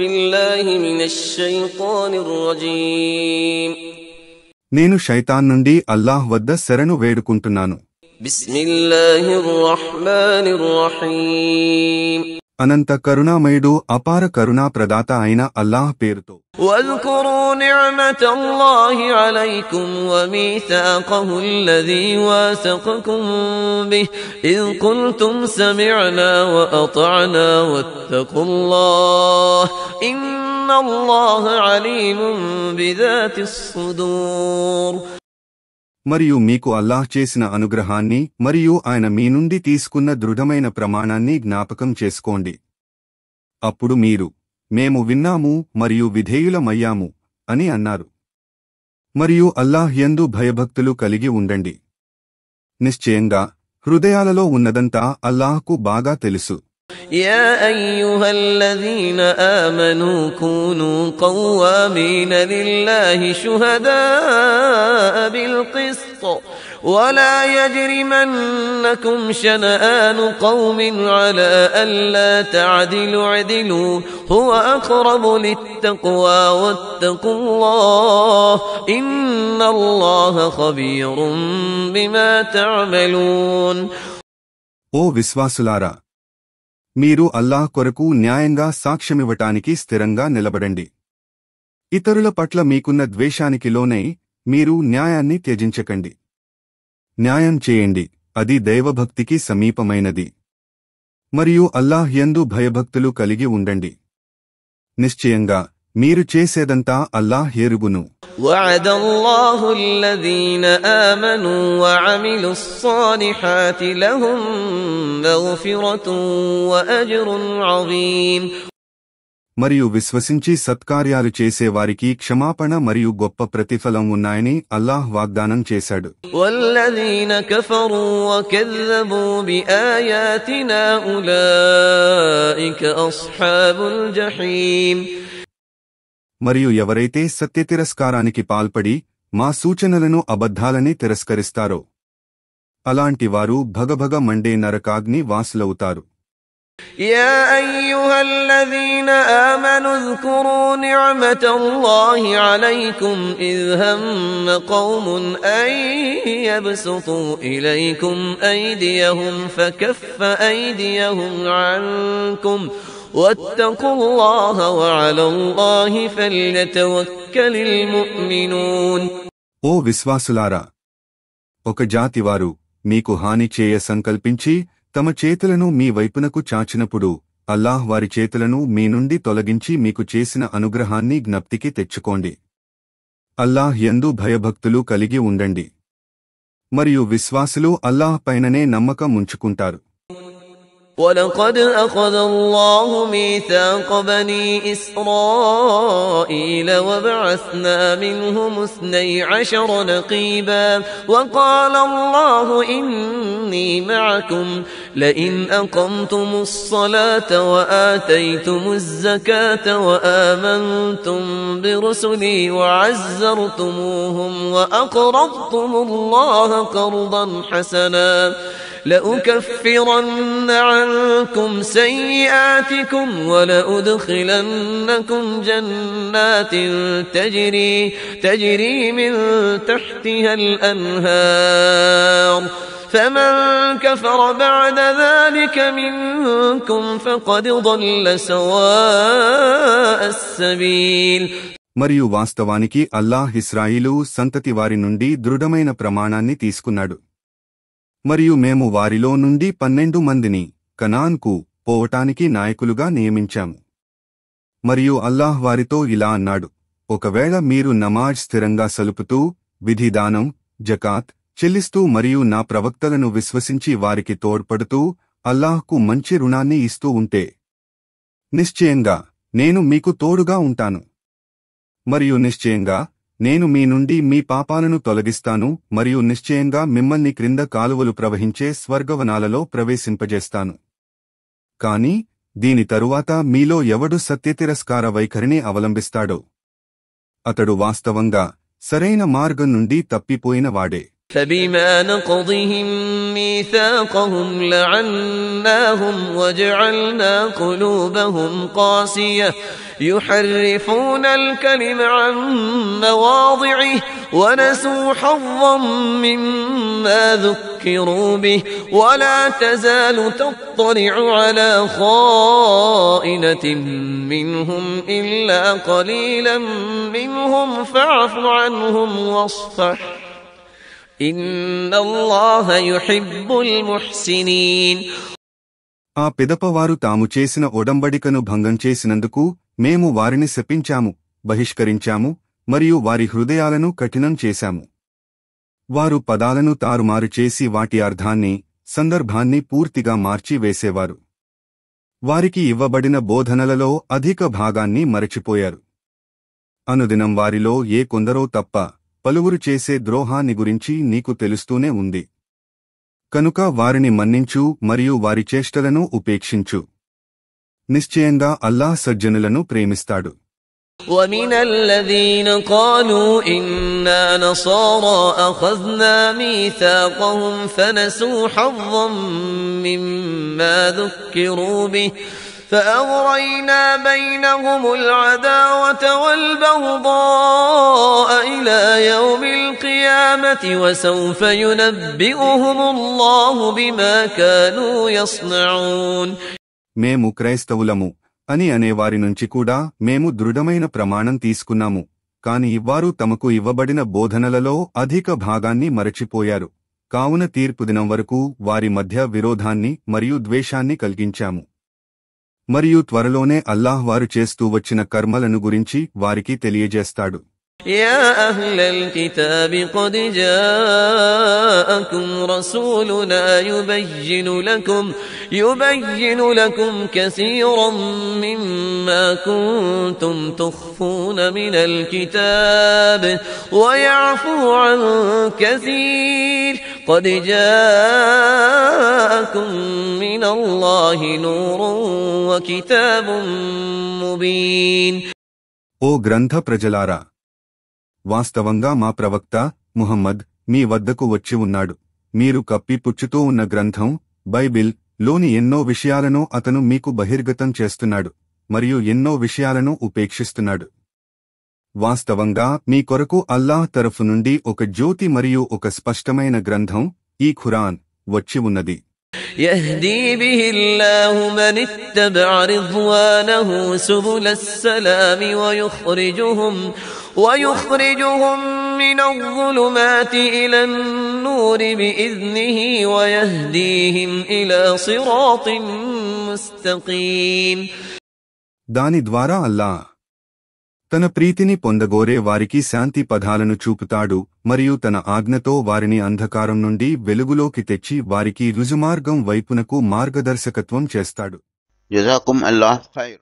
بالله من الشيطان الرجيم నేను శైతాన్ నుండి అల్లాహ్ వద్ద శరణు వేడుకుంటున్నాను. بسم الله الرحمن الرحيم అనంత కరుణామయుడు అపార కరుణా ప్రదాత అయిన అల్లాహ్ పేరుతో. واذكروا نعمة الله عليكم وميثاقه الذي واثقكم به إذ قلتم سمعنا وأطعنا واتقوا الله إن الله عليم بذات الصدور. మరియు మీకు అల్లాహ్ చేసిన అనుగ్రహాన్ని మరియు ఆయన మీ నుండి తీసుకున్న దృఢమైన ప్రమాణాన్ని జ్ఞాపకం చేసుకోండి. అప్పుడు మీరు మేము విన్నాము మరియు విధేయులమయ్యాము అని అన్నారు. మరియు అల్లాహ్ యందు భయభక్తులు కలిగి ఉండండి. నిశ్చయంగా హృదయాలలో ఉన్నదంతా అల్లాహ్కు బాగా తెలుసు. يا أيها الذين آمنوا كونوا قوامين لله شهداء بالقسط ولا يجرمنكم شنآن قوم على ألا تعدلوا اعدلوا هو أقرب للتقوى واتقوا الله إن الله خبير بما تعملون. ఓ విశ్వాసులారా, మీరు అల్లాహ్ కొరకు న్యాయంగా సాక్ష్యమివ్వటానికి స్థిరంగా నిలబడండి. ఇతరుల పట్ల మీకున్న ద్వేషానికి లోనై మీరు న్యాయాన్ని త్యజించకండి. న్యాయం చేయండి, అది దైవభక్తికి సమీపమైనది. మరియు అల్లాహ్ యందు భయభక్తులు కలిగి ఉండండి. నిశ్చయంగా మీరు చేసేదంతా అల్లాహ్ ఎరుగును. وعد الله الذين آمنوا وعملوا الصالحات لهم مغفرة وأجر عظيم. మరియు విశ్వసించి సత్కార్యాలు చేసేవారికి క్షమాపణ మరియు గొప్ప ప్రతిఫలం ఉన్నాయని అల్లాహ్ వాగ్దానం చేశాడు. والذين كفروا وكذبوا بآياتنا أولئك أصحاب الجحيم. మరియు ఎవరైతే సత్యతిరస్కారానికి పాల్పడి మా సూచనలను అబద్ధాలని తిరస్కరిస్తారో అలాంటి వారు భగభగ మండే నరకాగ్ని వాసులవుతారు. يا أيها الذين آمنوا اذكروا نعمة الله عليكم إذ هم قوم أن يبسطوا إليكم أيديهم فكف أيديهم عنكم واتقوا الله وعلى الله فليتوكل المؤمنون. ఓ విశ్వాసులారా, ఒక జాతివారు మీకు హాని చేయ సంకల్పించి తమ చేతులను మీ వైపునకు చాచినప్పుడు అల్లాహ్ వారి చేతులను మీ నుండి తొలగించి మీకు చేసిన అనుగ్రహాన్ని జ్ఞప్తికి తెచ్చుకోండి. అల్లాహ్ యందు భయభక్తులు కలిగి ఉండండి. మరియు విశ్వాసులు అల్లాహ్ పైననే నమ్మకం ఉంచుకుంటారు. ولقد أخذ الله ميثاق بني إسرائيل وبعثنا منهم 12 نقيبا وقال الله إني معكم لئن أقمتم الصلاة وآتيتم الزكاة وآمنتم برسلي وعزرتموهم وأقرضتم الله قرضا حسنا لأكفرن عنكم سيئاتكم ولأدخلنكم جنات تجري من تحتها الأنهار فمن كفر بعد ذلك منكم فقد ضل سواء السبيل. మరియు వాస్తవానికి అల్లాహ్ ఇశ్రాయిలు సంతతి వారి నుండి దృఢమైన ప్రమాణాన్ని తీసుకున్నాడు. మరియు మేము వారిలో నుండి 12 మందిని కనాన్కు పోవటానికి నాయకులుగా నియమించాము. మరియు అల్లాహ్ వారితో ఇలా అన్నాడు, ఒకవేళ మీరు నమాజ్ స్థిరంగా సలుపుతూ విధిదానం జకాత్ చెల్లిస్తూ మరియు నా ప్రవక్తలను విశ్వసించి వారికి తోడ్పడుతూ అల్లాహ్కు మంచి రుణాన్ని ఇస్తూ ఉంటే నిశ్చయంగా నేను మీకు తోడుగా ఉంటాను. మరియు నిశ్చయంగా నేను మీ నుండి మీ పాపాలను తొలగిస్తాను మరియు నిశ్చయంగా మిమ్మల్ని క్రింద కాలువలు ప్రవహించే స్వర్గవనాలలో ప్రవేశింపజేస్తాను. కాని దీని తరువాత మీలో ఎవడు సత్యతిరస్కార వైఖరిని అవలంబిస్తాడో అతడు వాస్తవంగా సరైన మార్గం నుండి తప్పిపోయిన వాడే. فبما نقضهم ميثاقهم لعناهم وجعلنا قلوبهم قاسية يحرفون الكلم عن مواضعه ونسوا حظا مما ذكروا به ولا تزال تطلع على خائنة منهم إلا قليلا منهم فاعف عنهم واصفح إن الله يحب المحسنين. ఆ పిదపవారు తాము చేసిన ఒడంబడికను భంగం చేసినందుకు మేము వారిని శపించాము, బహిష్కరించాము మరియు వారి హృదయాలను కఠినం చేశాము. వారు పదాలను తారుమారు చేసి వాటి అర్థాన్ని, సందర్భాన్ని పూర్తిగా మార్చి వేసేవారు. వారికి ఇవ్వబడిన బోధనలలో అధిక భాగాన్ని మరచిపోయారు. అనుదినం వారిలో ఏ కొందరో తప్ప పలువురు చేసే ద్రోహాన్ని గురించి నీకు తెలుస్తూనే ఉంది. కనుక వారిని మన్నించు మరియు వారి చేష్టలను ఉపేక్షించు. నిశ్చయంగా అల్లాహ్ సజ్జనులను ప్రేమిస్తాడు. ومن الذين قالوا إنا نصارى أخذنا ميثاقهم فنسوا حظا مما ذكروا به فأغرينا بينهم العداوة والبغضاء إلى يوم القيامة وسوف ينبئهم الله بما كانوا يصنعون. మేము క్రైస్తవులము అని అనేవారి నుంచి కూడా మేము దృఢమైన ప్రమాణం తీసుకున్నాము. కాని వారు తమకు ఇవ్వబడిన బోధనలలో అధిక భాగాన్ని మరచిపోయారు. కావున తీర్పుదినం వరకు వారి మధ్య విరోధాన్ని మరియు ద్వేషాన్ని కలిగించాము. మరియు త్వరలోనే అల్లాహ్ వారు చేస్తూ వచ్చిన కర్మలను గురించి వారికి తెలియజేస్తాడు. يا أهل الكتاب قد جاءكم رسولنا يبين لكم كثيرا مما كنتم تخفون من الكتاب ويعفو عن كثير قد جاءكم من الله نور وكتاب مبين. ఓ గ్రంథ ప్రజలారా, వాస్తవంగా మా ప్రవక్త ముహమ్మద్ మీ వద్దకు వచ్చి ఉన్నాడు. మీరు కప్పిపుచ్చుతూ ఉన్న గ్రంథం బైబిల్ లోని ఎన్నో విషయాలను అతను మీకు బహిర్గతం చేస్తున్నాడు మరియు ఎన్నో విషయాలను ఉపేక్షిస్తున్నాడు. వాస్తవంగా మీ కొరకు అల్లాహ్ తరఫు నుండి ఒక జ్యోతి మరియు ఒక స్పష్టమైన గ్రంథం ఈ ఖురాన్ వచ్చి ఉన్నది. يهدي به الله من اتبع رضوانه سبل السلام ويخرجهم من الظلمات إلى النور بإذنه ويهديهم إلى صراط مستقيم. దాని ద్వారా అల్లాహ్ తన ప్రీతిని పొందగోరే వారికి శాంతి పదాలను చూపుతాడు మరియు తన ఆజ్ఞతో వారిని అంధకారం నుండి వెలుగులోకి తెచ్చి వారికి రుజుమార్గం వైపునకు మార్గదర్శకత్వం చేస్తాడు. జజాకుం అల్లాహ్ ఖైర్.